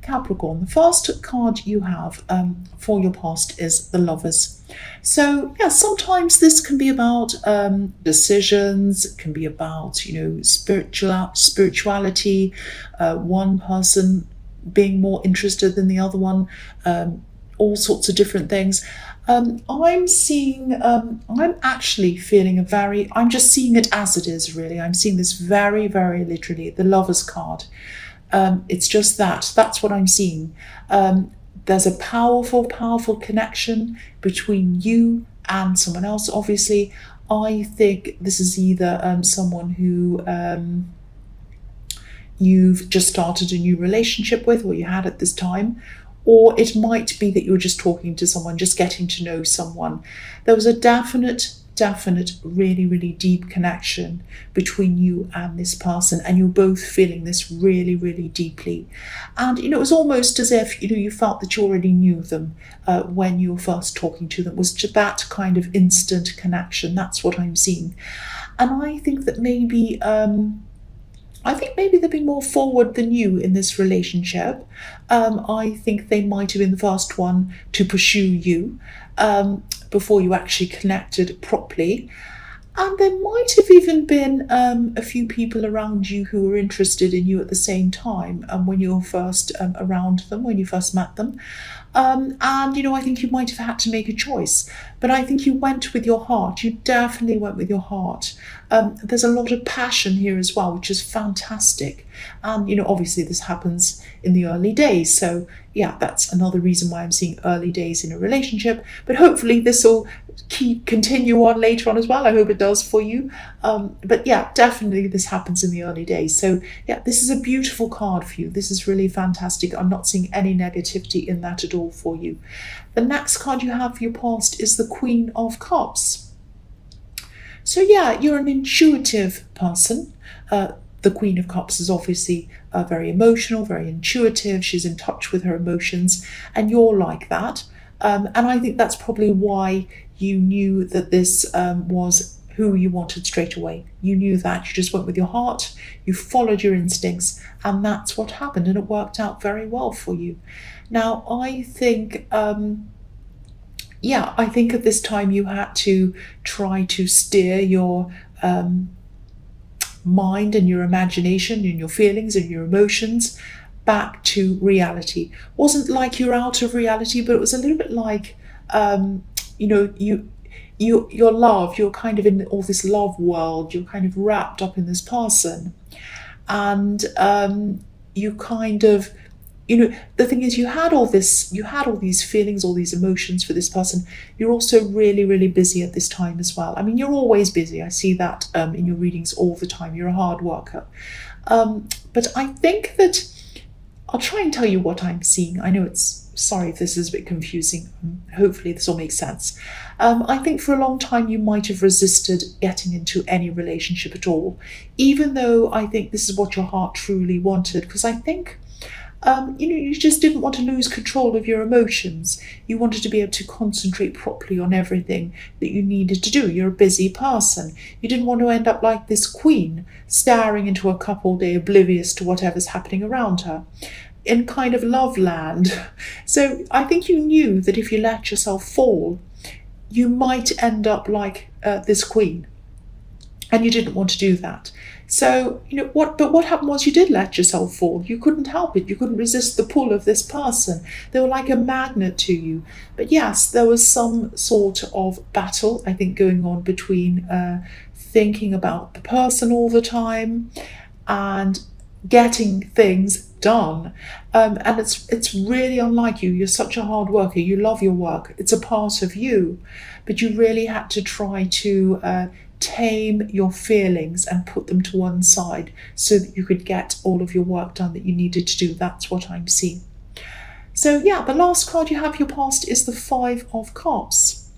Capricorn, the first card you have for your past is the Lovers. So yeah, sometimes this can be about decisions. It can be about spirituality. One person being more interested than the other one. All sorts of different things. I'm seeing. I'm actually feeling I'm just seeing it as it is. Really, I'm seeing this very, very literally. The Lovers card. It's just that. That's what I'm seeing. There's a powerful, powerful connection between you and someone else. Obviously, I think this is either someone who you've just started a new relationship with, or you had at this time, or it might be that you're just talking to someone, just getting to know someone. There was a definite, really, really deep connection between you and this person, and you're both feeling this really, really deeply. And it was almost as if you felt that you already knew them when you were first talking to them. It was just that kind of instant connection. That's what I'm seeing. And I think that maybe they've been more forward than you in this relationship. I think they might have been the first one to pursue you before you actually connected properly. And there might have even been a few people around you who were interested in you at the same time when you were first around them, when you first met them. I think you might have had to make a choice, but I think you went with your heart. You definitely went with your heart. There's a lot of passion here as well, which is fantastic. And, obviously this happens in the early days. So yeah, that's another reason why I'm seeing early days in a relationship, but hopefully this will continue on later on as well. I hope it does for you. But yeah, definitely this happens in the early days. So yeah, this is a beautiful card for you. This is really fantastic. I'm not seeing any negativity in that at all for you. The next card you have for your past is the Queen of Cups. So yeah, you're an intuitive person. The Queen of Cups is obviously very emotional, very intuitive. She's in touch with her emotions, and you're like that. And I think that's probably why you knew that this was who you wanted straight away. You knew that. You just went with your heart, you followed your instincts, and that's what happened, and it worked out very well for you. Now, I think I think at this time you had to try to steer your mind and your imagination and your feelings and your emotions back to reality. Wasn't like you're out of reality, but it was a little bit like your love, you're kind of in all this love world, you're kind of wrapped up in this person, and you kind of the thing is, you had all these feelings, all these emotions for this person. You're also really, really busy at this time as well. I mean, you're always busy. I see that in your readings all the time. You're a hard worker. But I think that I'll try and tell you what I'm seeing. I know sorry if this is a bit confusing. Hopefully this will make sense. I think for a long time you might have resisted getting into any relationship at all, even though I think this is what your heart truly wanted, because I think you just didn't want to lose control of your emotions. You wanted to be able to concentrate properly on everything that you needed to do. You're a busy person. You didn't want to end up like this queen, staring into a cup all day, oblivious to whatever's happening around her, in kind of love land. So I think you knew that if you let yourself fall, you might end up like this queen, and you didn't want to do that. So, what happened was you did let yourself fall. You couldn't help it. You couldn't resist the pull of this person. They were like a magnet to you. But yes, there was some sort of battle, I think, going on between thinking about the person all the time and getting things done. And it's really unlike you. You're such a hard worker. You love your work. It's a part of you. But you really had to try to tame your feelings and put them to one side so that you could get all of your work done that you needed to do. That's what I'm seeing. So yeah, the last card you have your past is the Five of Cups.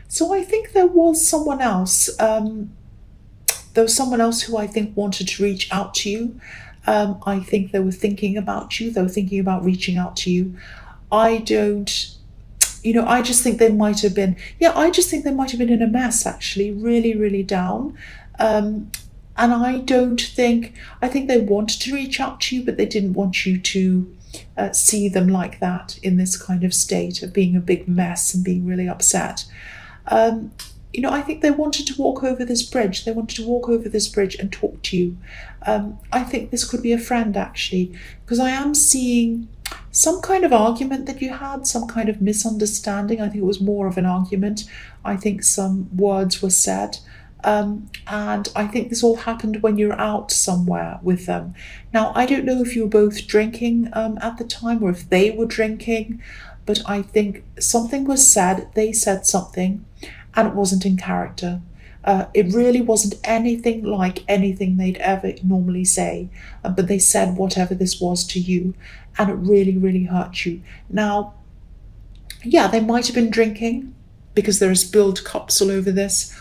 So I think there was someone else. There was someone else who I think wanted to reach out to you. I think they were thinking about you. They were thinking about reaching out to you. I just think they might have been, in a mess, actually, really, really down. And I think they wanted to reach out to you, but they didn't want you to see them like that, in this kind of state of being a big mess and being really upset. I think they wanted to walk over this bridge. They wanted to walk over this bridge and talk to you. I think this could be a friend, actually, because I am seeing some kind of argument that you had, some kind of misunderstanding. I think it was more of an argument. I think some words were said. And I think this all happened when you're out somewhere with them. Now, I don't know if you were both drinking at the time, or if they were drinking, but I think something was said. They said something, and it wasn't in character. It really wasn't anything like anything they'd ever normally say, but they said whatever this was to you, and it really, really hurt you. Now, yeah, they might have been drinking because there are spilled cups all over this,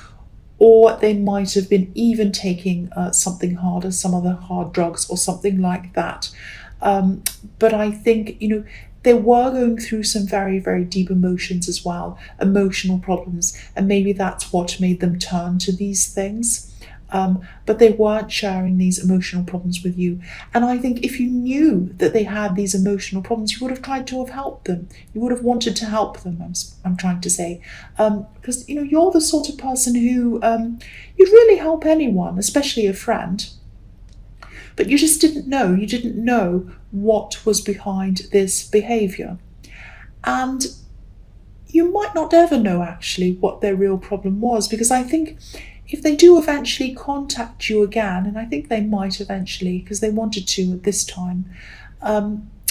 or they might have been even taking something harder, some other hard drugs or something like that. But I think, they were going through some very, very deep emotions as well, emotional problems, and maybe that's what made them turn to these things. But they weren't sharing these emotional problems with you. And I think if you knew that they had these emotional problems, you would have tried to have helped them. You would have wanted to help them, I'm trying to say. Because, you're the sort of person who you'd really help anyone, especially a friend. But you just didn't know. You didn't know what was behind this behaviour. And you might not ever know, actually, what their real problem was, because I think if they do eventually contact you again, and I think they might eventually, because they wanted to at this time,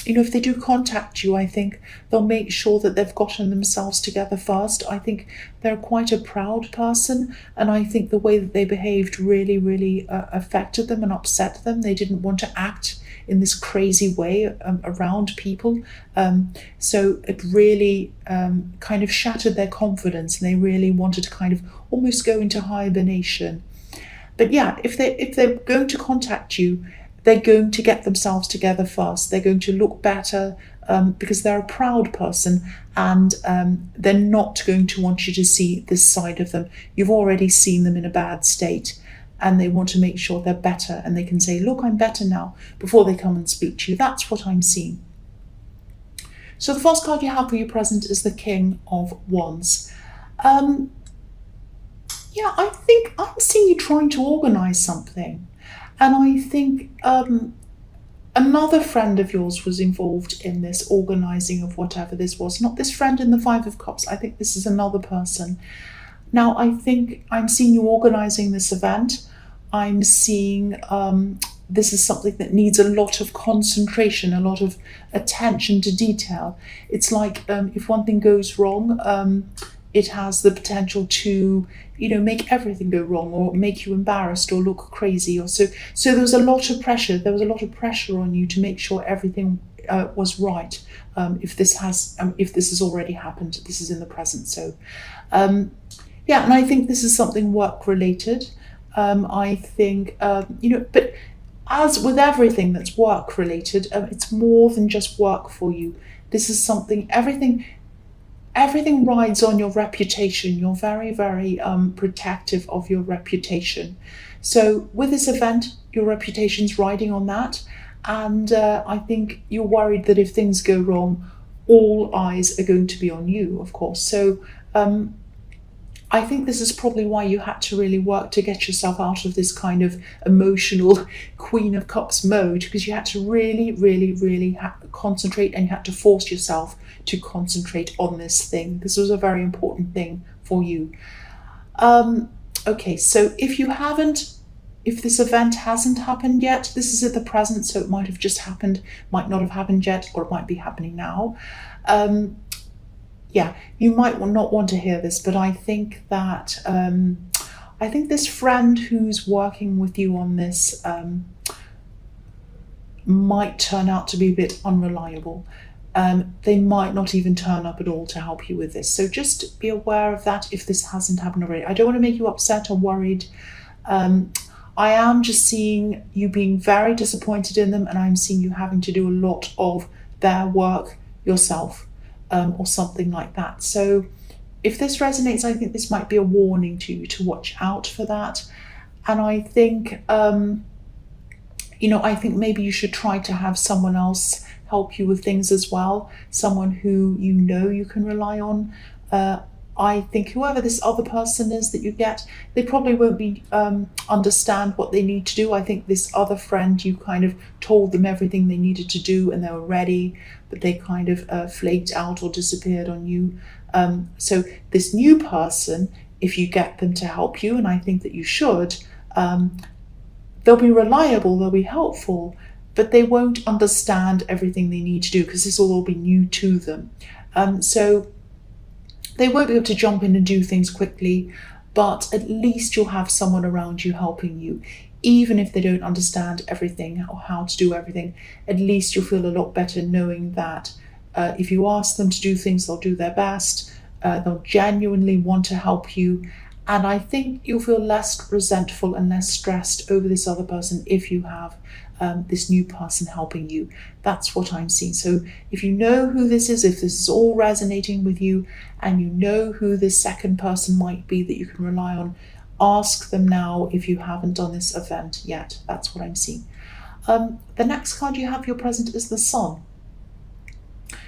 if they do contact you, I think they'll make sure that they've gotten themselves together first. I think they're quite a proud person, and I think the way that they behaved really, really affected them and upset them. They didn't want to act in this crazy way around people. So it really kind of shattered their confidence, and they really wanted to kind of almost go into hibernation. But yeah, if they're going to contact you, they're going to get themselves together first. They're going to look better because they're a proud person, and they're not going to want you to see this side of them. You've already seen them in a bad state, and they want to make sure they're better, and they can say, look, I'm better now, before they come and speak to you. That's what I'm seeing. So the first card you have for your present is the King of Wands. Yeah, I think I'm seeing you trying to organise something. And I think another friend of yours was involved in this organising of whatever this was. Not this friend in the Five of Cups. I think this is another person. Now, I think I'm seeing you organising this event. I'm seeing this is something that needs a lot of concentration, a lot of attention to detail. It's like if one thing goes wrong, it has the potential to, make everything go wrong, or make you embarrassed or look crazy. So there was a lot of pressure. There was a lot of pressure on you to make sure everything was right. If this has already happened, this is in the present. So, yeah, and I think this is something work related. I think, but as with everything that's work related, it's more than just work for you. This is something, everything rides on your reputation. You're very, very protective of your reputation. So with this event, your reputation's riding on that. And I think you're worried that if things go wrong, all eyes are going to be on you, of course. So I think this is probably why you had to really work to get yourself out of this kind of emotional Queen of Cups mode, because you had to really, really, really concentrate, and you had to force yourself to concentrate on this thing. This was a very important thing for you. Okay, so if this event hasn't happened yet, this is at the present, so it might have just happened, might not have happened yet, or it might be happening now. Yeah, you might not want to hear this, but I think that I think this friend who's working with you on this might turn out to be a bit unreliable. They might not even turn up at all to help you with this. So just be aware of that if this hasn't happened already. I don't want to make you upset or worried. I am just seeing you being very disappointed in them, and I'm seeing you having to do a lot of their work yourself. Or something like that. So if this resonates, I think this might be a warning to you to watch out for that. And I think, I think maybe you should try to have someone else help you with things as well, someone who you know you can rely on. I think whoever this other person is that you get, they probably won't be understand what they need to do. I think this other friend, you kind of told them everything they needed to do and they were ready, but they kind of flaked out or disappeared on you. So this new person, if you get them to help you, and I think that you should, they'll be reliable, they'll be helpful, but they won't understand everything they need to do because this will all be new to them. So they won't be able to jump in and do things quickly, but at least you'll have someone around you helping you. Even if they don't understand everything or how to do everything, at least you'll feel a lot better knowing that if you ask them to do things, they'll do their best. They'll genuinely want to help you. And I think you'll feel less resentful and less stressed over this other person if you have this new person helping you. That's what I'm seeing. So if you know who this is, if this is all resonating with you, and you know who this second person might be that you can rely on, ask them now if you haven't done this event yet. That's what I'm seeing. The next card you have for your present is the Sun.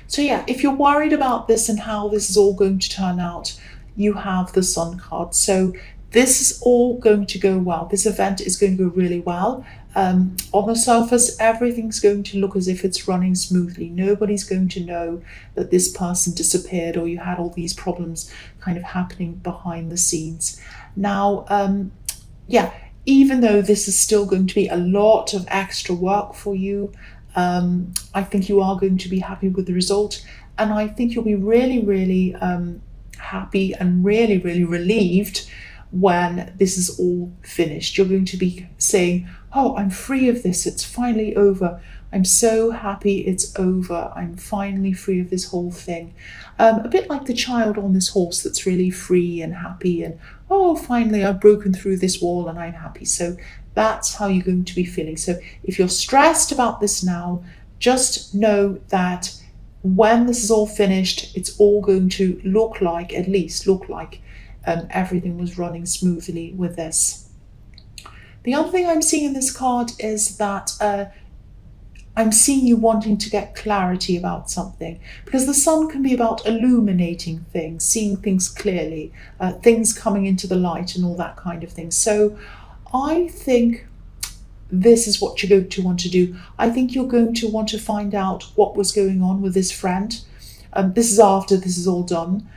So yeah, if you're worried about this and how this is all going to turn out, you have the Sun card. So this is all going to go well. This event is going to go really well. On the surface, everything's going to look as if it's running smoothly. Nobody's going to know that this person disappeared or you had all these problems kind of happening behind the scenes. Now, yeah, even though this is still going to be a lot of extra work for you, I think you are going to be happy with the result. And I think you'll be really, really happy and really, really relieved when this is all finished. You're going to be saying, oh, I'm free of this. It's finally over. I'm so happy it's over. I'm finally free of this whole thing. A bit like the child on this horse that's really free and happy and, oh, finally I've broken through this wall and I'm happy. So that's how you're going to be feeling. So if you're stressed about this now, just know that when this is all finished, it's all going to look like, at least look like, everything was running smoothly with this. The other thing I'm seeing in this card is that I'm seeing you wanting to get clarity about something, because the Sun can be about illuminating things, seeing things clearly, things coming into the light and all that kind of thing. So I think this is what you're going to want to do. I think you're going to want to find out what was going on with this friend. This is after this is all done.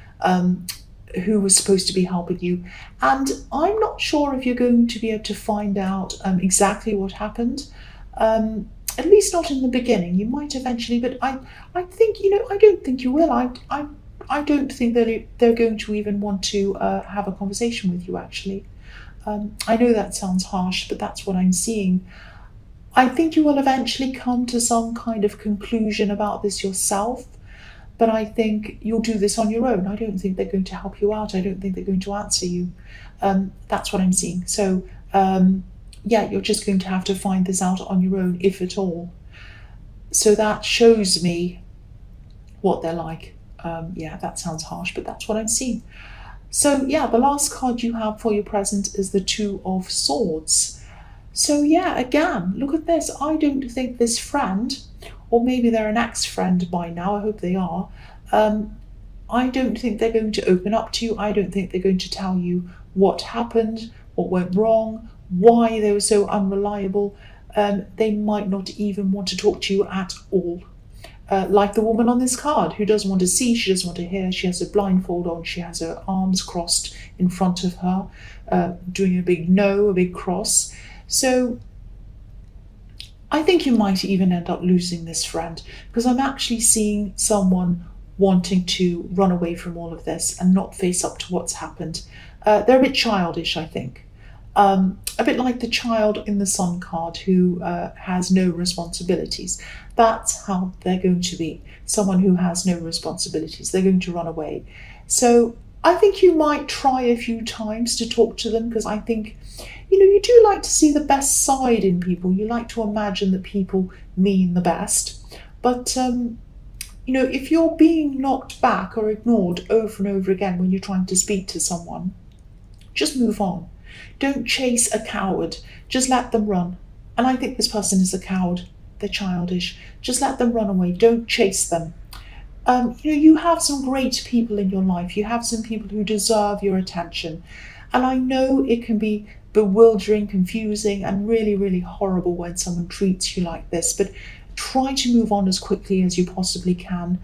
Who was supposed to be helping you. And I'm not sure if you're going to be able to find out exactly what happened. At least not in the beginning. You might eventually, but I think, I don't think you will. I don't think that they're going to even want to have a conversation with you, actually. I know that sounds harsh, but that's what I'm seeing. I think you will eventually come to some kind of conclusion about this yourself, but I think you'll do this on your own. I don't think they're going to help you out. I don't think they're going to answer you. That's what I'm seeing. So, yeah, you're just going to have to find this out on your own, if at all. So that shows me what they're like. Yeah, that sounds harsh, but that's what I'm seeing. So yeah, the last card you have for your present is the Two of Swords. So yeah, again, look at this. I don't think this friend, or maybe they're an ex-friend by now, I hope they are, I don't think they're going to open up to you. I don't think they're going to tell you what happened, what went wrong, why they were so unreliable. They might not even want to talk to you at all. Like the woman on this card who doesn't want to see, she doesn't want to hear, she has a blindfold on, she has her arms crossed in front of her, doing a big no, a big cross. So I think you might even end up losing this friend, because I'm actually seeing someone wanting to run away from all of this and not face up to what's happened. They're a bit childish, I think. A bit like the child in the Sun card who has no responsibilities. That's how they're going to be. Someone who has no responsibilities. They're going to run away. So I think you might try a few times to talk to them, because I think, you do like to see the best side in people. You like to imagine that people mean the best. But, if you're being knocked back or ignored over and over again when you're trying to speak to someone, just move on. Don't chase a coward. Just let them run. And I think this person is a coward. they're childish. Just let them run away. Don't chase them. You have some great people in your life. You have some people who deserve your attention. And I know it can be bewildering, confusing, and really, really horrible when someone treats you like this, but try to move on as quickly as you possibly can.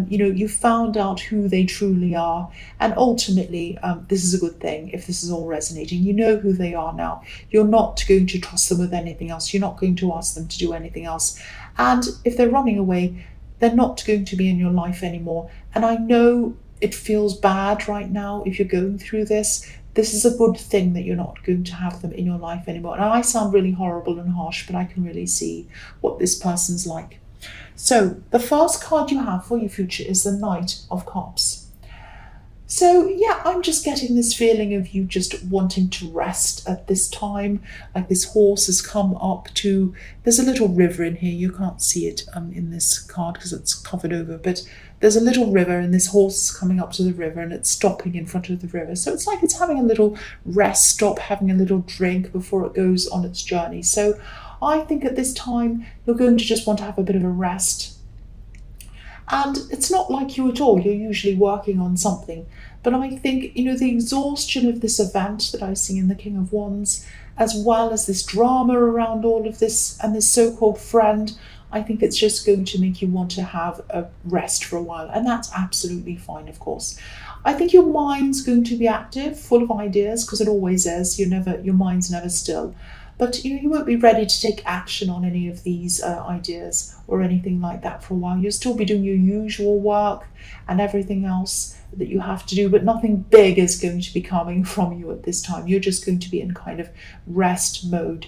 You found out who they truly are, and ultimately, this is a good thing if this is all resonating. You know who they are now. You're not going to trust them with anything else. You're not going to ask them to do anything else. And if they're running away, they're not going to be in your life anymore. And I know it feels bad right now if you're going through this. This is a good thing that you're not going to have them in your life anymore. And I sound really horrible and harsh, but I can really see what this person's like. So the first card you have for your future is the Knight of Cups. So yeah, I'm just getting this feeling of you just wanting to rest at this time. Like this horse has come up to, there's a little river in here. You can't see it in this card because it's covered over, but there's a little river and this horse is coming up to the river and it's stopping in front of the river. So it's like it's having a little rest stop, having a little drink before it goes on its journey. So I think at this time, you're going to just want to have a bit of a rest. And it's not like you at all. You're usually working on something. But I think, the exhaustion of this event that I see in the King of Wands, as well as this drama around all of this and this so-called friend, I think it's just going to make you want to have a rest for a while. And that's absolutely fine, of course. I think your mind's going to be active, full of ideas, because it always is. Your mind's never still. But you won't be ready to take action on any of these ideas or anything like that for a while. You'll still be doing your usual work and everything else that you have to do, but nothing big is going to be coming from you at this time. You're just going to be in kind of rest mode.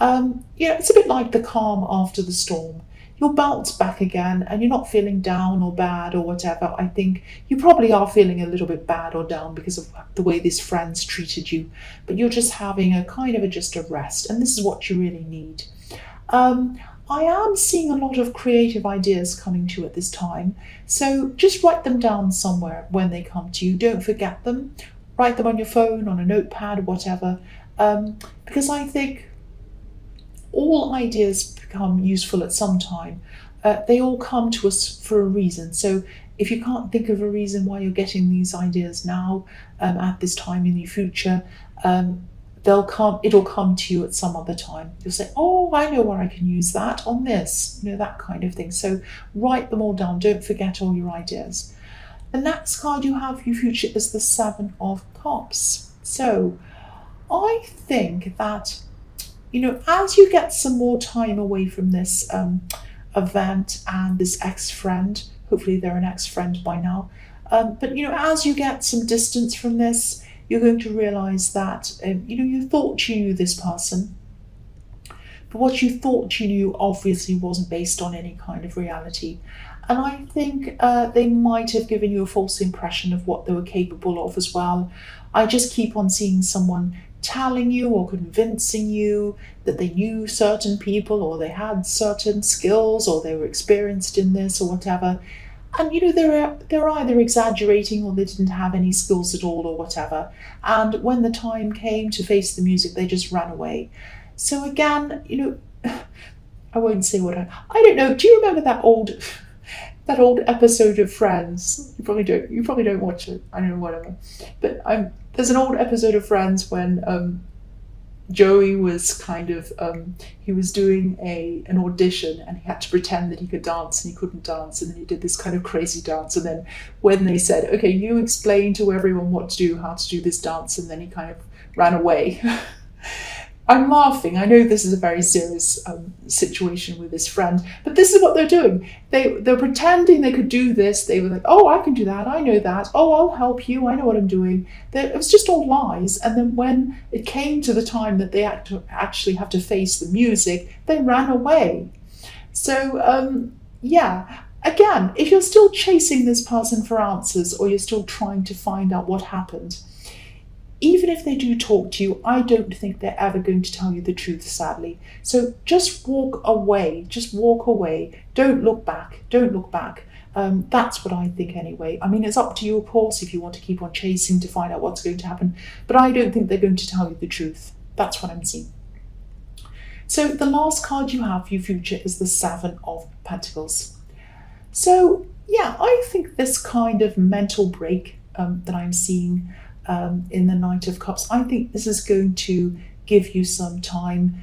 It's a bit like the calm after the storm. You'll bounce back again and you're not feeling down or bad or whatever. I think you probably are feeling a little bit bad or down because of the way these friends treated you, but you're just having a kind of just a rest, and this is what you really need. I am seeing a lot of creative ideas coming to you at this time, so just write them down somewhere when they come to you. Don't forget them. Write them on your phone, on a notepad, or whatever, because I think all ideas become useful at some time. They all come to us for a reason. So if you can't think of a reason why you're getting these ideas now, at this time in the future, it'll come to you at some other time. You'll say, oh, I know where I can use that on this, that kind of thing. So write them all down. Don't forget all your ideas. The next card you have for your future is the Seven of Cups. So I think that as you get some more time away from this event and this ex-friend, hopefully they're an ex-friend by now, but as you get some distance from this, you're going to realize that, you thought you knew this person, but what you thought you knew obviously wasn't based on any kind of reality. And I think they might have given you a false impression of what they were capable of as well. I just keep on seeing someone telling you or convincing you that they knew certain people or they had certain skills or they were experienced in this or whatever. And they're either exaggerating or they didn't have any skills at all or whatever. And when the time came to face the music, they just ran away. So again, I won't say what I don't know. Do you remember that old episode of Friends? You probably don't watch it. I don't know, whatever. But there's an old episode of Friends when Joey was he was doing an audition and he had to pretend that he could dance and he couldn't dance, and then he did this kind of crazy dance, and then when they said, okay, you explain to everyone what to do, how to do this dance, and then he kind of ran away. I'm laughing. I know this is a very serious situation with this friend, but this is what they're doing. They're pretending they could do this. They were like, oh, I can do that. I know that. Oh, I'll help you. I know what I'm doing. It was just all lies. And then when it came to the time that they actually have to face the music, they ran away. So, again, if you're still chasing this person for answers or you're still trying to find out what happened, even if they do talk to you, I don't think they're ever going to tell you the truth, sadly. So just walk away. Just walk away. Don't look back. Don't look back. That's what I think anyway. I mean, it's up to you, of course, if you want to keep on chasing to find out what's going to happen. But I don't think they're going to tell you the truth. That's what I'm seeing. So the last card you have for your future is the Seven of Pentacles. So yeah, I think this kind of mental break that I'm seeing in the Knight of Cups, I think this is going to give you some time,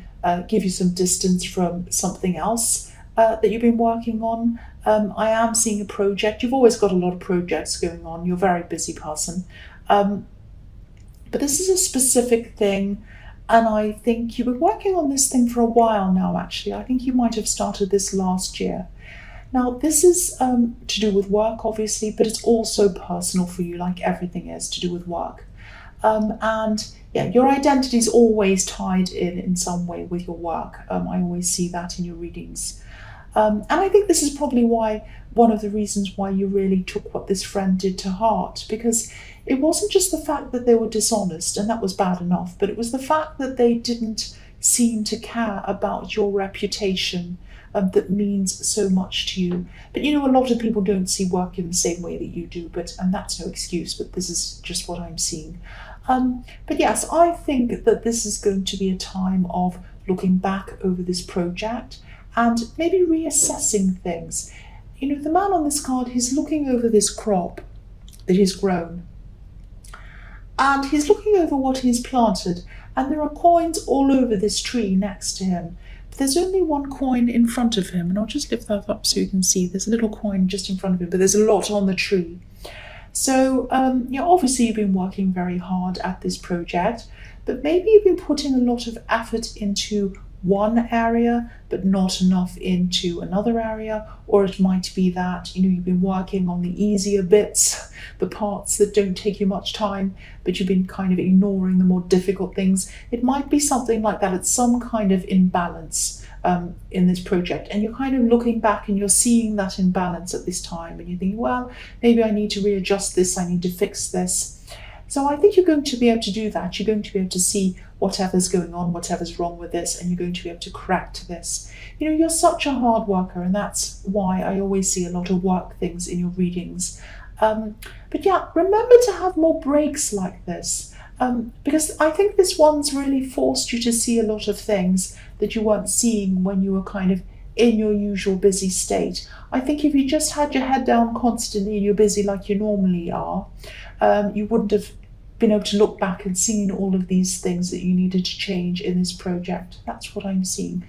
give you some distance from something else that you've been working on. I am seeing a project. You've always got a lot of projects going on. You're a very busy person. But this is a specific thing, and I think you've been working on this thing for a while now, actually. I think you might have started this last year. Now, this is to do with work, obviously, but it's also personal for you, like everything is to do with work. And yeah, your identity is always tied in some way with your work. I always see that in your readings. And I think this is probably one of the reasons why you really took what this friend did to heart, because it wasn't just the fact that they were dishonest, and that was bad enough, but it was the fact that they didn't seem to care about your reputation that means so much to you. But you know, a lot of people don't see work in the same way that you do, and that's no excuse, but this is just what I'm seeing. But yes, I think that this is going to be a time of looking back over this project and maybe reassessing things. You know, the man on this card, he's looking over this crop that he's grown, and he's looking over what he's planted, and there are coins all over this tree next to him. But there's only one coin in front of him, and I'll just lift that up so you can see. There's a little coin just in front of him, but there's a lot on the tree. So, obviously you've been working very hard at this project, but maybe you've been putting a lot of effort into one area, but not enough into another area. Or it might be that, you've been working on the easier bits, the parts that don't take you much time, but you've been kind of ignoring the more difficult things. It might be something like that. It's some kind of imbalance in this project, and you're kind of looking back and you're seeing that imbalance at this time, and you think, well, maybe I need to readjust this, I need to fix this. So I think you're going to be able to do that. You're going to be able to see whatever's going on, whatever's wrong with this, and you're going to be able to correct this. You're such a hard worker, and that's why I always see a lot of work things in your readings. But yeah, remember to have more breaks like this, because I think this one's really forced you to see a lot of things that you weren't seeing when you were kind of in your usual busy state. I think if you just had your head down constantly and you're busy like you normally are, you wouldn't have been able to look back and seen all of these things that you needed to change in this project. That's what I'm seeing.